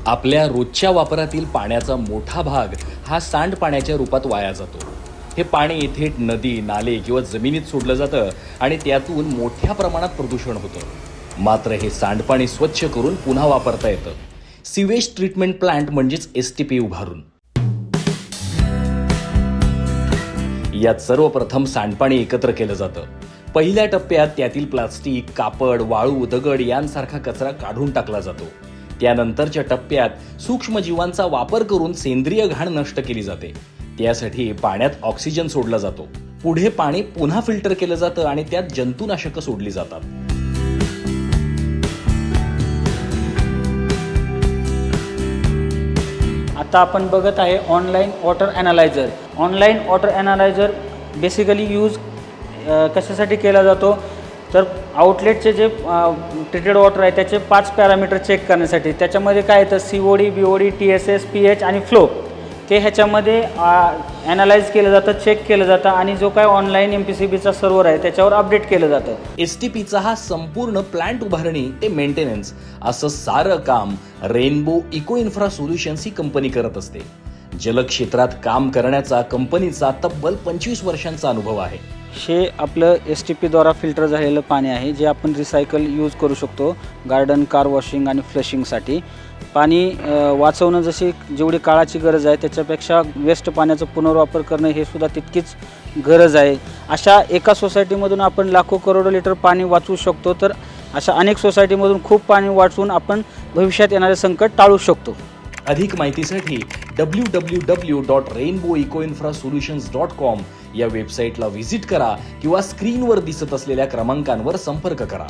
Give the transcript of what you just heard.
आपल्या रोजच्या वापरातील पाण्याचा मोठा भाग हा सांडपाण्याच्या रूपात वाया जातो. हे पाणी थेट नदी, नाले किंवा जमिनीत सोडलं जातं आणि त्यातून मोठ्या प्रमाणात प्रदूषण होतं. मात्र हे सांडपाणी स्वच्छ करून पुन्हा वापरता येतं, सिवेज ट्रीटमेंट प्लांट म्हणजेच STP उभारून. यात सर्वप्रथम सांडपाणी एकत्र केलं जातं. पहिल्या टप्प्यात त्यातील प्लास्टिक, कापड, वाळू, दगड यांसारखा कचरा काढून टाकला जातो. त्यानंतरच्या टप्प्यात सूक्ष्मजीवांचा वापर करून सेंद्रिय घाण नष्ट केली जाते. त्यासाठी पाण्यात ऑक्सिजन सोडला जातो. पुढे पाणी पुन्हा फिल्टर केलं जातं आणि त्यात जंतुनाशकं सोडली जातात. आता आपण बघत आहे online water analyser. Online water analyser basically use कशासाठी केला जातो तर आउटलेटचे जे ट्रीटेड वॉटर आहे त्याचे 5 पॅरामीटर चेक करण्यासाठी. त्याच्यामध्ये काय येतं COD, BOD, TSS, pH आणि फ्लो ते ह्याच्यामध्ये ॲनालाइज केलं जातं, चेक केलं जातं आणि जो काय ऑनलाईन MPCBचा सर्व्हर आहे त्याच्यावर अपडेट केलं जातं. STPचा हा संपूर्ण प्लांट उभारणी ते मेंटेनन्स असं सारं काम रेनबो इको इन्फ्रा सोल्युशन्स ही कंपनी करत असते. जलक्षेत्रात काम करण्याचा कंपनीचा तब्बल 25 वर्षांचा अनुभव आहे. हे आपलं STPद्वारा फिल्टर झालेलं पाणी आहे जे आपण रिसायकल यूज करू शकतो गार्डन, कार वॉशिंग आणि फ्लशिंगसाठी. पाणी वाचवणं जेवढी काळाची गरज आहे त्याच्यापेक्षा वेस्ट पाण्याचा पुनर्वापर करणं हे सुद्धा तितकीच गरज आहे. अशा एका सोसायटीमधून आपण लाखो करोडो लिटर पाणी वाचवू शकतो. तर अशा अनेक सोसायटीमधून खूप पाणी वाचवून आपण भविष्यात येणारे संकट टाळू शकतो. अधिक माहितीसाठी www.rainbowecoinfrasolutions.com या वेबसाईटला व्हिजिट करा किंवा स्क्रीनवर दिसत असलेल्या क्रमांकांवर संपर्क करा.